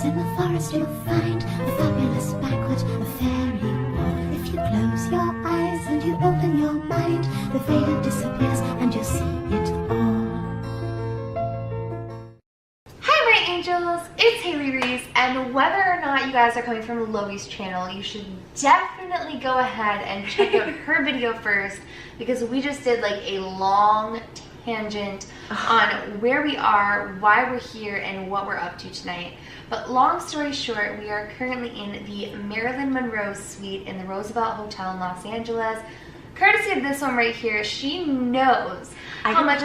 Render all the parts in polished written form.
Once in the forest you'll find a fabulous banquet, a fairy ball. If you close your eyes and you open your mind, the veil disappears and you'll see it all. Hi my angels, it's Haley Reese, and whether or not you guys are coming from Loey's channel, you should definitely go ahead and check out her video first, because we just did like a long tangent on where we are, why we're here, and what we're up to tonight. But long story short, we are currently in the Marilyn Monroe suite in the Roosevelt Hotel in Los Angeles. Courtesy of this one right here, she knows how much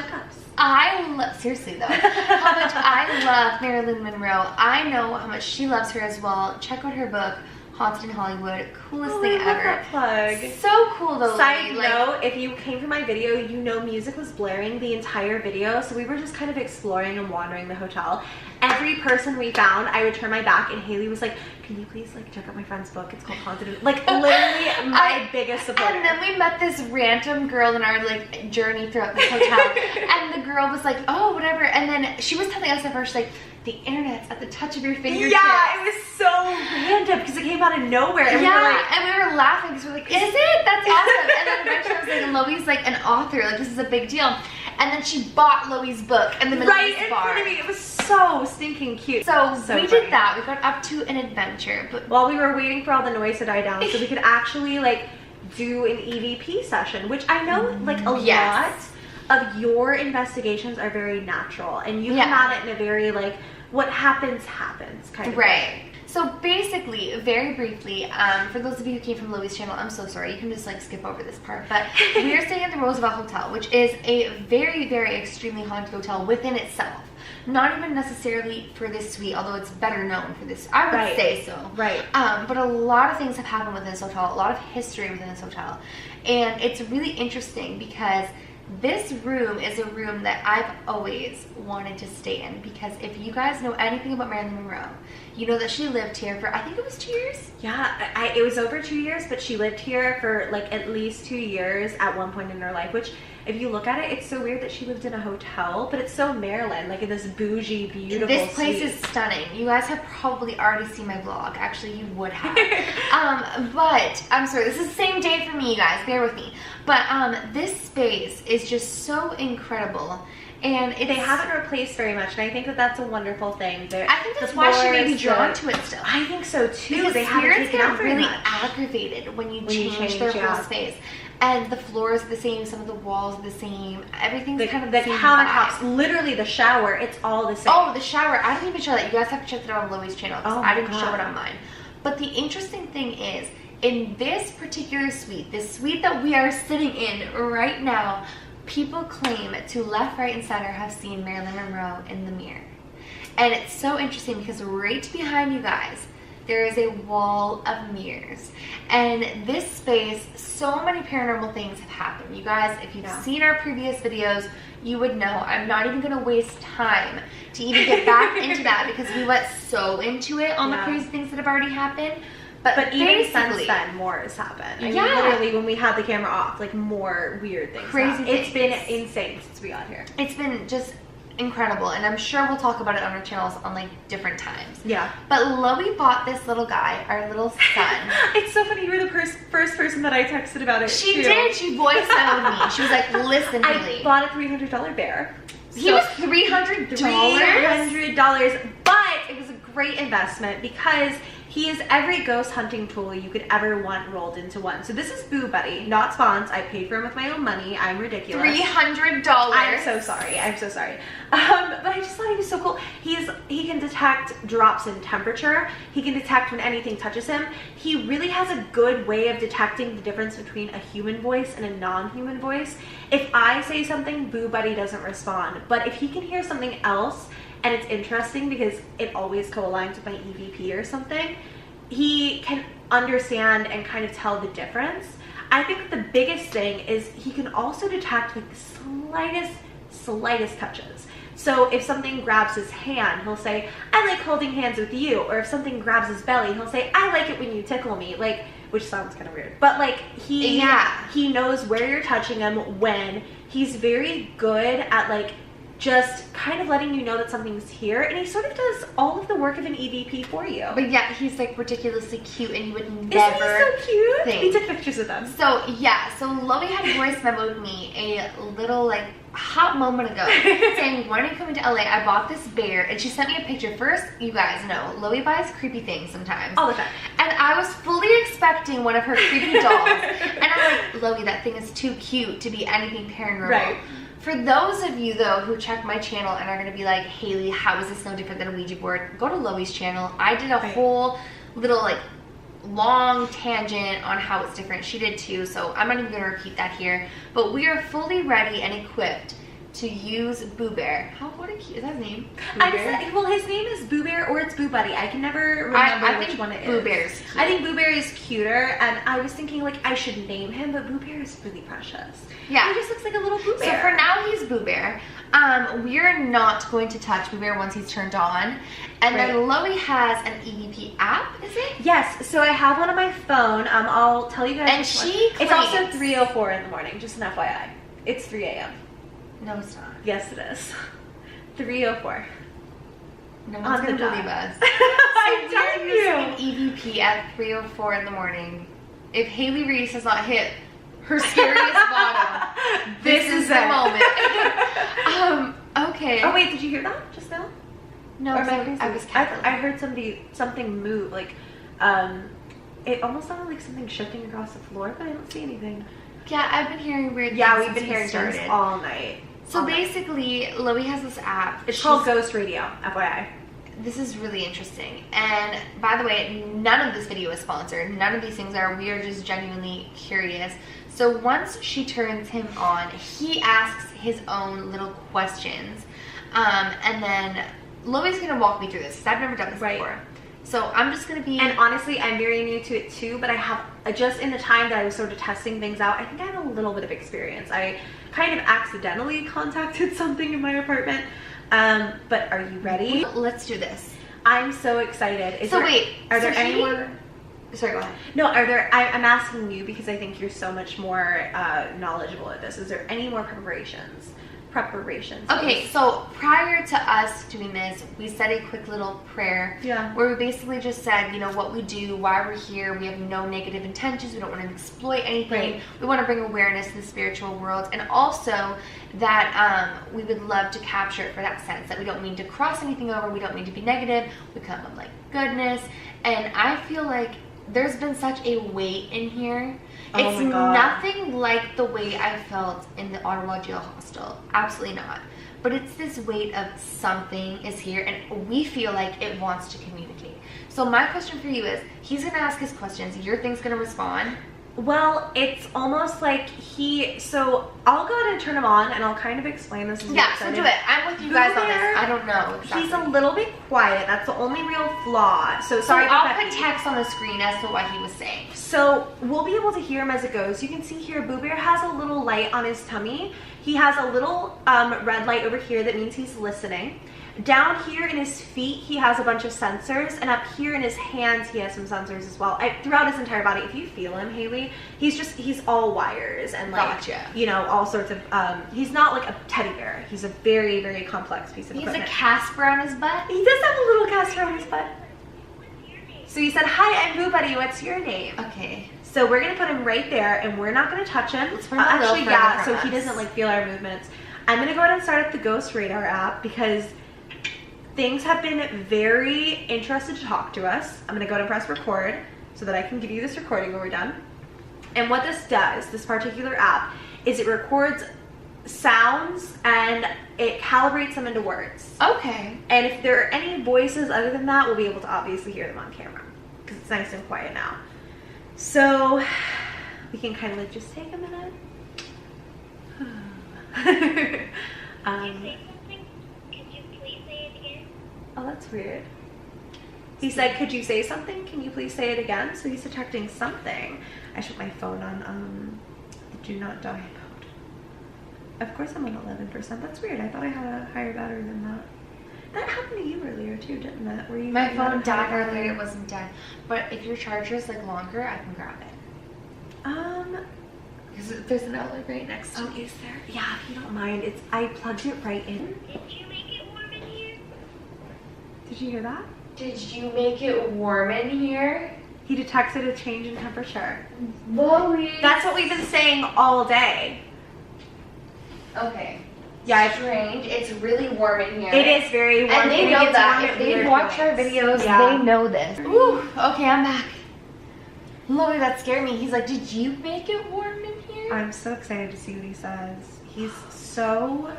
I love, seriously though, how much I love Marilyn Monroe. I know how much she loves her as well. Check out her book, Haunted in Hollywood. Coolest thing ever. That plug. So cool though. Side note, if you came for my video, you know music was blaring the entire video, so we were just kind of exploring and wandering the hotel. Every person we found, I would turn my back and Haley was like, can you please like check out my friend's book? It's called Haunted. Like literally my biggest supporter. And then we met this random girl in our like journey throughout this hotel. And the girl was like, oh, whatever. And then she was telling us at first, like, the internet's at the touch of your fingertips. Yeah, it was so random because it came out of nowhere. And yeah, we were like, and we were laughing because we were like, is it? That's awesome. And then eventually I was like, Loey's like an author. Like, this is a big deal. And then she bought Loey's book in the middle of this bar. Right in front of me. It was so stinking cute. So we funny. did that. We got up to an adventure. But while we were waiting for all the noise to die down so we could actually like do an EVP session, which I know like a lot of your investigations are very natural and you come at it in a very like what happens kind of way. So basically, very briefly, for those of you who came from Loey's channel, I'm so sorry, you can just like skip over this part, but we are staying at the Roosevelt Hotel, which is a very, very extremely haunted hotel within itself. Not even necessarily for this suite, although it's better known for this, I would say so. Right. But a lot of things have happened within this hotel, a lot of history within this hotel. And it's really interesting because this room is a room that I've always wanted to stay in, because if you guys know anything about Marilyn Monroe, you know that she lived here for, I think it was 2 years? Yeah, it was over 2 years, but she lived here for like at least 2 years at one point in her life, which if you look at it, it's so weird that she lived in a hotel, but it's so Maryland, like in this bougie, beautiful This place suite. is stunning. You guys have probably already seen my vlog. Actually, you would have. But I'm sorry, this is the same day for me, you guys. Bear with me. But this space is just so incredible. And they haven't replaced very much, and I think that that's a wonderful thing. I think that's why she may be drawn to it still. I think so too. Because they haven't taken out very really much. aggravated when you change their whole space. And the floors are the same, some of the walls are the same, everything's kind of the same countertops, vibe. literally the shower, it's all the same. Oh, the shower, I didn't even show that. You guys have to check that out on Loey's channel, because I didn't show it on mine. But the interesting thing is, in this particular suite, this suite that we are sitting in right now, people claim to left, right, and center have seen Marilyn Monroe in the mirror. And it's so interesting because right behind you guys, there is a wall of mirrors. And this space, so many paranormal things have happened. You guys, if you've seen our previous videos, you would know. I'm not even gonna waste time to even get back into that because we went so into it on the crazy things that have already happened. But even since then, more has happened. I mean, literally, when we had the camera off, like more weird things. Crazy things. It's been insane since we got here. It's been just incredible, and I'm sure we'll talk about it on our channels on like different times. Yeah. But Loey bought this little guy, our little son. It's so funny. You were the first person that I texted about it. She did. She voice memoed me. She was like, "Listen, Haley." I bought a $300 bear. He was $300. $300, but it was a great investment because he is every ghost hunting tool you could ever want rolled into one. So this is Boo Buddy, not spons. I paid for him with my own money. I'm ridiculous. $300. I'm so sorry. I'm so sorry. But I just thought he was so cool. He can detect drops in temperature. He can detect when anything touches him. He really has a good way of detecting the difference between a human voice and a non-human voice. If I say something, Boo Buddy doesn't respond. But if he can hear something else, and it's interesting because it always co-aligns with my EVP or something, he can understand and kind of tell the difference. I think the biggest thing is he can also detect like the slightest touches. So if something grabs his hand, he'll say, I like holding hands with you. Or if something grabs his belly, he'll say, I like it when you tickle me. Like, which sounds kind of weird. But like he knows where you're touching him when. He's very good at like just kind of letting you know that something's here, and he sort of does all of the work of an EVP for you. But yeah, he's like ridiculously cute, and you would never. Isn't he so cute? Think. We took pictures of them. So yeah, so Loey had voice memoed me a little like hot moment ago saying, when are you coming to LA? I bought this bear, and she sent me a picture. First, you guys know Loey buys creepy things sometimes All the time, and I was fully expecting one of her creepy dolls, and I'm like, Loey, that thing is too cute to be anything paranormal. right? For those of you though who check my channel and are gonna be like, Haley, how is this no different than a Ouija board? Go to Loey's channel. I did a whole little like long tangent on how it's different. She did too, so I'm not even gonna repeat that here. But we are fully ready and equipped to use Boo Bear. What a cute, is that his name? Well, his name is Boo Bear or it's Boo Buddy. I can never remember I which think one it is. Boo Bear's cute. I think Boo Bear is cuter, and I was thinking like I should name him, but Boo Bear is really precious. Yeah. He just looks like a little Boo Bear. So for now, he's Boo Bear. We're not going to touch Boo Bear once he's turned on. And then Loey has an EVP app, is it? Yes, so I have one on my phone. I'll tell you guys. And she It's also claims- 3:04 in the morning, just an FYI. It's 3 a.m. No, it's not. Yes, it is. 3:04. No On one's the gonna dot. believe us. I'm So we're telling using you. an EVP at 3:04 in the morning. If Haley Reese has not hit her serious bottom, this is the it. moment. Okay. Oh wait, did you hear that just now? No, Or am I I was crazy? cackling. I heard something move, like, it almost sounded like something shifting across the floor, but I don't see anything. Yeah, I've been hearing weird Yeah, things we've been since hearing we things started. all night. So All night. basically, Loey has this app. It's called Ghost Radio, FYI. This is really interesting. And by the way, none of this video is sponsored. None of these things are. We are just genuinely curious. So once she turns him on, he asks his own little questions. And then Loey's going to walk me through this because I've never done this before. So I'm just going to be... And honestly, I'm very new to it too, but I have, just in the time that I was sort of testing things out, I think I have a little bit of experience. I kind of accidentally contacted something in my apartment. But are you ready? Let's do this. I'm so excited. Are there any more? Sorry, go ahead. No, I'm asking you because I think you're so much more knowledgeable at this. Is there any more preparations? Okay, so prior to us doing this, we said a quick little prayer where we basically just said, you know, what we do, why we're here. We have no negative intentions. We don't want to exploit anything. We want to bring awareness to the spiritual world, and also that we would love to capture it for that sense that we don't mean to cross anything over. We don't mean to be negative. We come with like goodness, and I feel like there's been such a weight in here. It's nothing like the way I felt in the Ottawa jail hostel. Absolutely not. But it's this weight of something is here, and we feel like it wants to communicate. So my question for you is, he's going to ask his questions. Your thing's going to respond. Well, it's almost like so I'll go ahead and turn him on, and I'll kind of explain this. Yeah, so do it. I'm with you guys on this. I don't know exactly. He's a little bit quiet. That's the only real flaw. So sorry. So I'll put text on the screen as to what he was saying. So we'll be able to hear him as it goes. You can see here, Boo Bear has a little light on his tummy. He has a little red light over here. That means he's listening. Down here in his feet, he has a bunch of sensors, and up here in his hands, he has some sensors as well. Throughout his entire body, if you feel him, Haley, he's all wires and like, you know, all sorts of, he's not like a teddy bear. He's a very, very complex piece of equipment. He has a Casper on his butt? He does have a little Casper on his butt. So he said, hi, I'm Boo Buddy, what's your name? Okay. So we're gonna put him right there, and we're not gonna touch him. Actually, yeah, so he doesn't like feel our movements. I'm gonna go ahead and start up the Ghost Radar app because things have been very interested to talk to us. I'm gonna go ahead and press record so that I can give you this recording when we're done. And what this does, this particular app, is it records sounds and it calibrates them into words. Okay. And if there are any voices other than that, we'll be able to obviously hear them on camera because it's nice and quiet now. So we can kind of like just take a minute. Oh, that's weird. He said, could you say something? Can you please say it again? So he's detecting something. I should put my phone on the do not die mode. Of course I'm on 11%. That's weird. I thought I had a higher battery than that. That happened to you earlier too, didn't it? Where you my phone died earlier. It wasn't dead. But if your charger is like longer, I can grab it. Because there's an outlet right next to Oh, me. is there? Yeah, if you don't mind. I plugged it right in. Did you make it warm in here? Did you hear that? Did you make it warm in here? He detected a change in temperature. Loey. That's what we've been saying all day. Okay. Yeah, Strange. It's really warm in here. it is very warm. And they When it know gets that. warm, If it they weird watch our feelings. videos, Yeah. they know this. Ooh, okay, I'm back. Loey, that scared me. He's like, did you make it warm in here? I'm so excited to see what he says. He's so...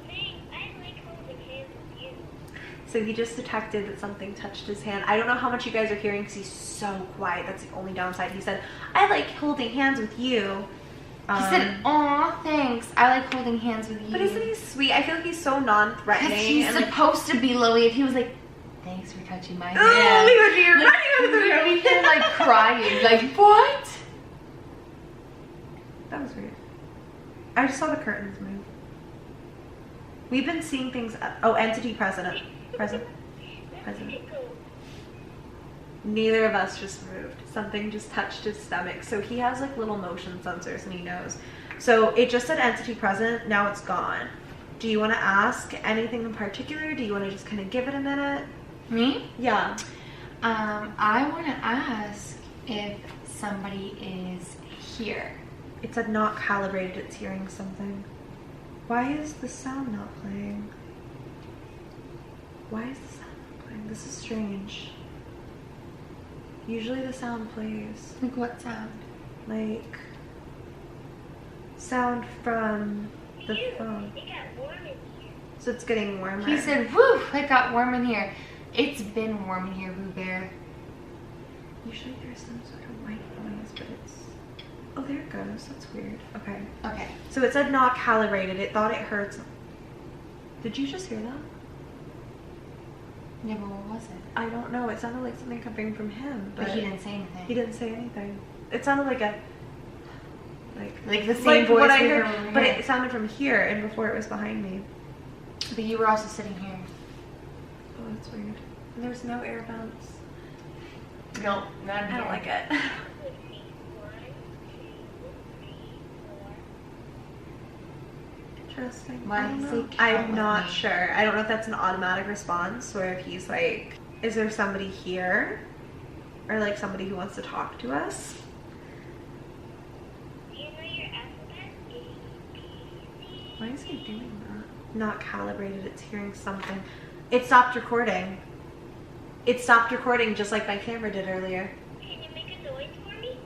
Thanks. I like holding hands with you. So he just detected that something touched his hand. I don't know how much you guys are hearing because he's so quiet. That's the only downside. He said, I like holding hands with you. He said, aw, thanks. I like holding hands with you. But isn't he sweet? I feel like he's so non-threatening. Because he's and like, supposed to be, Loey. If he was like, thanks for touching my hand. oh, he would be Like, running out of the he would room. be here, like, crying. Like, what? That was weird. I just saw the curtains move. We've been seeing things. Oh, entity present. Present. Neither of us just moved. Something just touched his stomach. So he has like little motion sensors and he knows. So it just said entity present. Now it's gone. Do you want to ask anything in particular? Do you want to just kind of give it a minute? Me? Yeah. I want to ask if somebody is here. It said not calibrated. It's hearing something. Why is the sound not playing? Why is the sound not playing? This is strange. Usually the sound plays. Like, what sound? Like sound from the phone. It got warm in here. So it's getting warmer. He said, whew, it got warm in here. It's been warm in here, Boo Bear. Usually there's some sort of white noise, but it's... Oh, there it goes. That's weird. Okay. Okay. So it said not calibrated. It thought it heard some... Did you just hear that? Yeah, but what was it? I don't know. It sounded like something coming from him, But he didn't say anything. He didn't say anything. It sounded like a... Like the same like voice what I we heard, heard over but here. it sounded from here, and before it was behind me. But you were also sitting here. Oh, that's weird. And there's no air vents. No, not I don't like it. Let's see. 1, 2, 3, 4. Interesting. Why I don't does he know. count I'm with not me? sure. I don't know if that's an automatic response or if he's like, is there somebody here? Or like somebody who wants to talk to us? Do you know your alphabet? A, B, C. Why is he doing that? Not calibrated. It's hearing something. It stopped recording. It stopped recording just like my camera did earlier. Can you make a noise for me?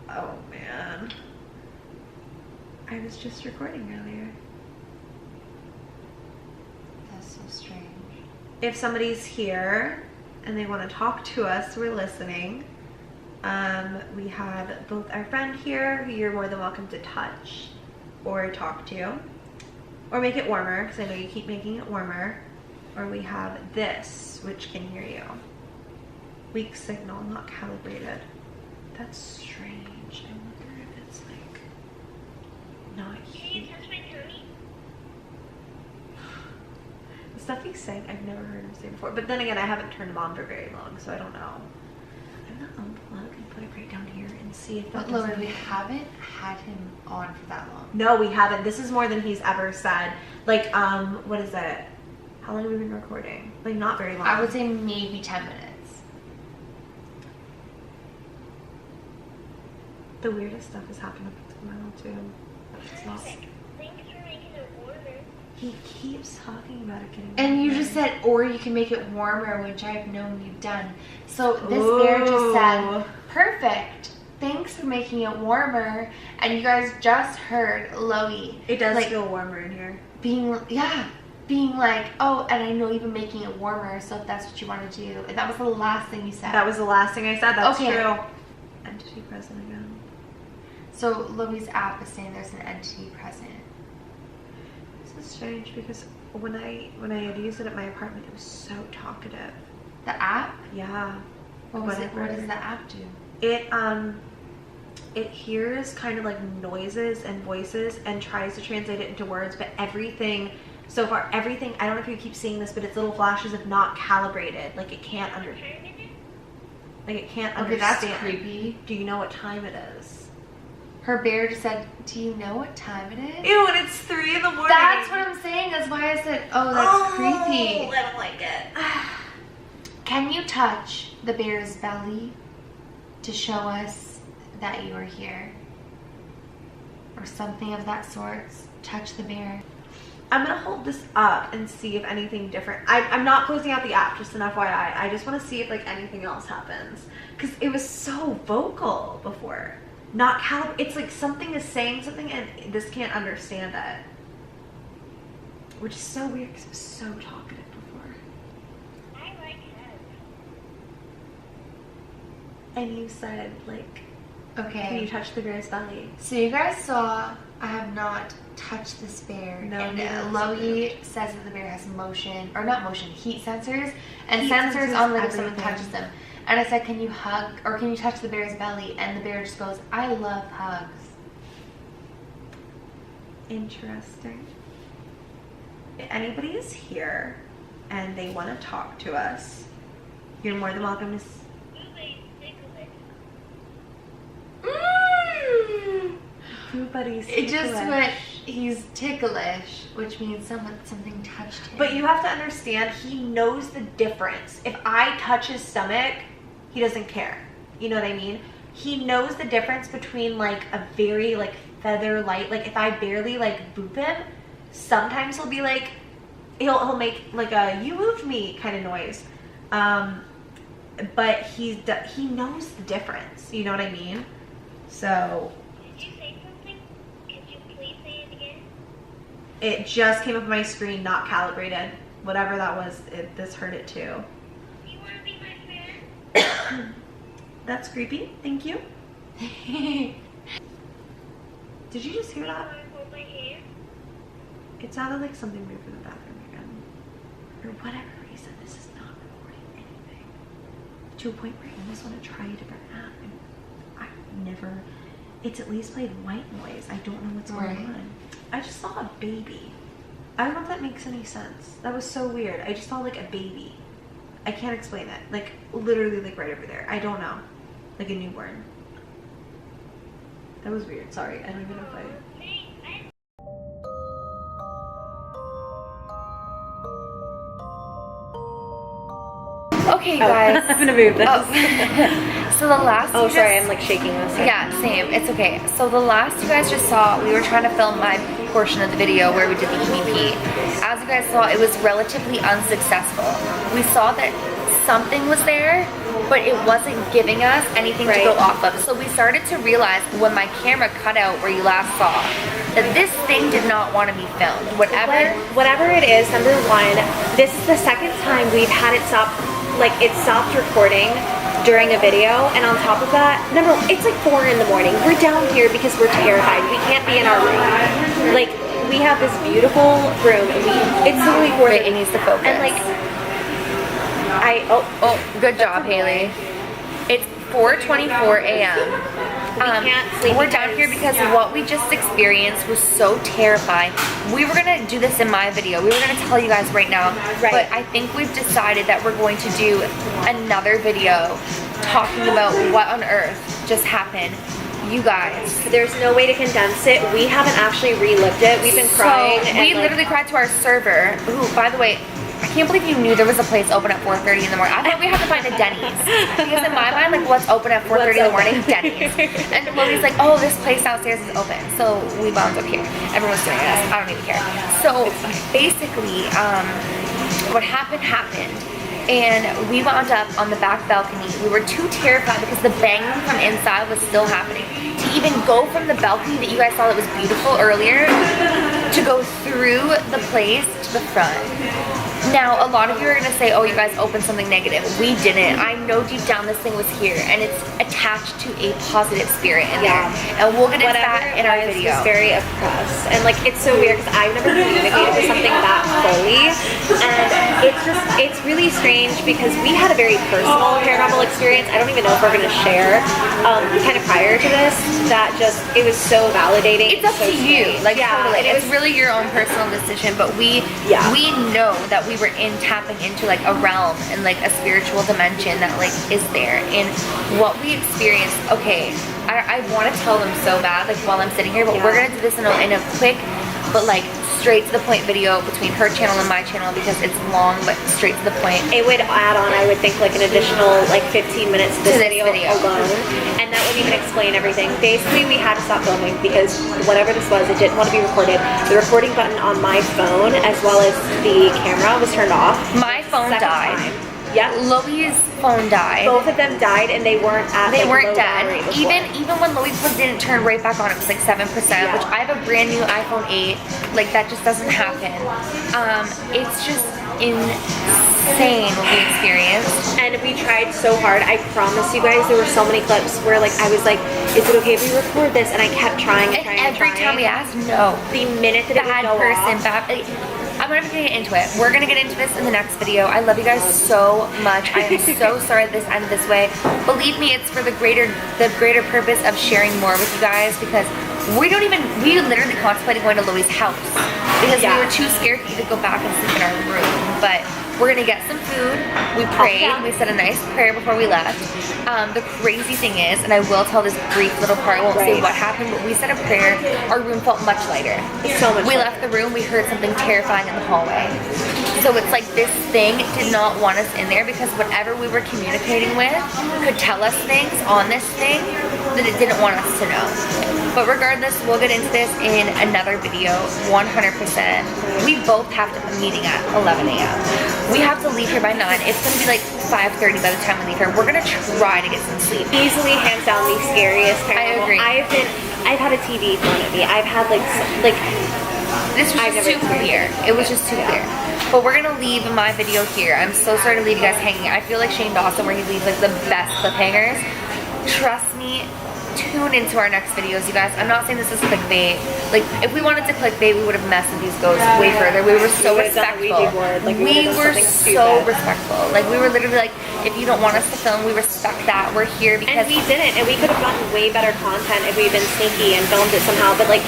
Oh man. I was just recording earlier. That's so strange. If somebody's here and they want to talk to us, we're listening. We have both our friend here, who you're more than welcome to touch or talk to, or make it warmer, because I know you keep making it warmer. Or we have this, which can hear you. Weak signal, not calibrated. That's strange. I wonder if it's like not Can you here. touch my tummy? The stuff he's saying, I've never heard him say before. But then again, I haven't turned him on for very long, so I don't know. I'm gonna unplug and put it right down here and see if that But Loey, does we anything. haven't had him on for that long. No, we haven't. This is more than he's ever said. Like, what is it? How long have we been recording? Like, not very long. I would say maybe 10 minutes. The weirdest stuff is happening up to the mile, too. It's not. Perfect. Thanks for making it warmer. He keeps talking about it getting And you warmer. just said, or you can make it warmer, which I've known you've done. So this bear just said, perfect. Thanks for making it warmer. And you guys just heard Loey. It does like, feel warmer in here. being like, oh, and I know you've been making it warmer, so if that's what you want to do. And that was the last thing you said. That was the last thing I said. That's Okay. true. Entity present again. So Loey's app is saying there's an entity present. This is strange because when I had used it at my apartment, it was so talkative. The app? Yeah. What was it? Whatever. What does the app do? It hears kind of like noises and voices and tries to translate it into words, but everything so far, I don't know if you keep seeing this, but it's little flashes of not calibrated. Like it can't What time is it? like it can't Okay, understand. that's creepy. Do you know what time it is? Her bear just said, do you know what time it is? Ew, and it's 3 in the morning. That's what I'm saying. That's why I said, oh, that's creepy. I don't like it. Can you touch the bear's belly to show us that you are here? Or something of that sort. Touch the bear. I'm gonna hold this up and see if anything different. I'm not closing out the app, just an FYI. I just want to see if like anything else happens, because it was so vocal before. Not it's like something is saying something and this can't understand it, which is so weird because it was so talkative before. I like him. And you said like, Okay. can you touch the bear's belly? So you guys saw I have not touched this bear. No, and neither has Loey says that the bear has motion, or not motion, heat sensors, and Heat sensors sensors on like if someone everything. touches them. And I said, can you hug, or can you touch the bear's belly? And the bear just goes, I love hugs. Interesting. If anybody is here and they want to talk to us, you're more than welcome to. Loey, ticklish. Everybody's It just ticklish. went, he's ticklish, which means something touched him. But you have to understand, he knows the difference. If I touch his stomach, he doesn't care. You know what I mean? He knows the difference between like a very like feather light, like if I barely like boop him, sometimes he'll be like, he'll make like a you moved me kind of noise. But he knows the difference. You know what I mean? So Did you say something? Could you please say it again? it just came up on my screen, not calibrated. Whatever that was, this hurt it too. Do you want to be my friend? That's creepy. Thank you. Did you just hear Do you that? want to hold my hand? It sounded like something moved in the bathroom again. For whatever reason, this is not recording anything. To a point where I almost want to try a different app. And I've never. It's at least played white noise. I don't know what's going Right. on. I just saw a baby. I don't know if that makes any sense. That was so weird. I just saw like a baby. I can't explain it. Like literally like right over there. I don't know. Like a newborn. That was weird. Sorry. I don't even know if I... Hey, Okay, guys. I'm gonna move this. So the last Oh, you sorry, just- I'm like shaking this. Yeah, same. It's okay. So the last you guys just saw, we were trying to film my portion of the video where we did the EVP. As you guys saw, it was relatively unsuccessful. We saw that something was there, but it wasn't giving us anything to go off of. So we started to realize when my camera cut out where you last saw, that this thing did not want to be filmed. Whatever it is, number one, this is the second time we've had it stop, like it stopped recording during a video, and on top of that, it's like 4 in the morning. We're down here because we're terrified. We can't be in our room. Like, we have this beautiful room, and it's literally for Wait, it needs to focus. And like, Oh, good job, Haley. It's 4:24 a.m. can't sleep We're down here because what we just experienced was so terrifying. We were gonna do this in my video. We were gonna tell you guys right now, but I think we've decided that we're going to do another video talking about what on earth just happened. You guys. There's no way to condense it. We haven't actually relived it. We've been crying. So we literally cried to our server, who, by the way, I can't believe you knew there was a place open at 4:30 in the morning. I thought we had to find a Denny's. Because in my mind, like, what's open at 4:30 in the morning? Denny's. And Lily's like, oh, this place downstairs is open. So we wound up here. Everyone's doing this. I don't even care. So basically, what happened. And we wound up on the back balcony. We were too terrified because the banging from inside was still happening. To even go from the balcony that you guys saw that was beautiful earlier, to go through the place to the front. Now, a lot of you are going to say, oh, you guys opened something negative. We didn't. I know deep down this thing was here, and it's attached to a positive spirit in there. And we'll get into that in our video. It's very oppressed. And like, it's so weird because I've never communicated with something that fully. And it's really strange because we had a very personal paranormal experience. I don't even know if we're going to share kind of prior to this. That just, it was so validating. It's up to you. Like, totally. It's really your own personal decision, but we know that we were tapping into like a realm and like a spiritual dimension that like is there. And what we experienced, okay, I want to tell them so bad like while I'm sitting here, but we're gonna do this in a quick but like straight to the point video between her channel and my channel because it's long but straight to the point. It would add on, I would think, like an additional like 15 minutes to this video alone, and that would even explain everything. Basically, we had to stop filming because whatever this was, it didn't want to be recorded. The recording button on my phone as well as the camera was turned off. My phone died. Yeah, Loey's phone died. Both of them died, and they weren't at. They like, weren't low dead. battery before. Even when Loey's phone didn't turn right back on, it was like 7%, which I have a brand new iPhone 8. Like that just doesn't happen. It's just insane what we experienced. And we tried so hard. I promise you guys, there were so many clips where like I was like, "Is it okay if we record this?" And I kept trying and trying. Every time we asked, no. The minute that it would go off, I'm not even gonna get into it. We're gonna get into this in the next video. I love you guys so much. I am so sorry that this ended this way. Believe me, it's for the greater purpose of sharing more with you guys because we literally contemplated going to Loey's house because we were too scared to even go back and sleep in our room. But we're gonna get some food. We prayed. We said a nice prayer before we left. The crazy thing is, and I will tell this brief little part, I won't say what happened, but we said a prayer. Our room felt much lighter. So much. We left the room, we heard something terrifying in the hallway. So it's like this thing did not want us in there because whatever we were communicating with could tell us things on this thing that it didn't want us to know. But regardless, we'll get into this in another video, 100%. We both have to be meeting at 11 a.m. We have to leave here by 9. It's gonna be like 5:30 by the time we leave here. We're gonna try to get some sleep. Easily, hands down, the scariest paranormal. I agree. I've had a TV thrown at me. I've had like this was just too clear. It was just too clear. But we're gonna leave my video here. I'm so sorry to leave you guys hanging. I feel like Shane Dawson where he leaves like the best cliffhangers. Trust me, tune into our next videos, you guys. I'm not saying this is clickbait. Like, if we wanted to clickbait, we would have messed with these ghosts way further. We were so respectful. Like, we were so respectful. Like, we were literally like, if you don't want us to film, we respect that. We're here because... And we didn't. And we could have gotten way better content if we'd been sneaky and filmed it somehow. But, like,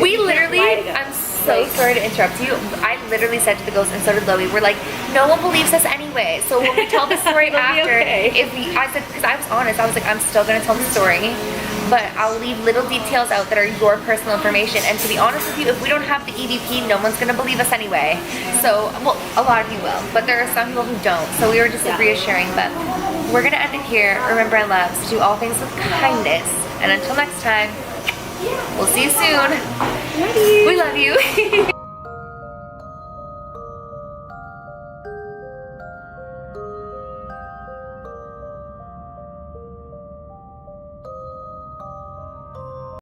we literally... I'm so sorry to interrupt you. I literally said to the ghost, and so did Loey, we're like, no one believes us anyway. So when we tell the story after, I said, because I was honest, I was like, I'm still gonna tell the story, but I'll leave little details out that are your personal information. And to be honest with you, if we don't have the EVP, no one's gonna believe us anyway. So, well, a lot of you will, but there are some people who don't. So we were just reassuring, but we're gonna end it here. Remember, I love to do all things with kindness. And until next time, we'll see you soon. We love you.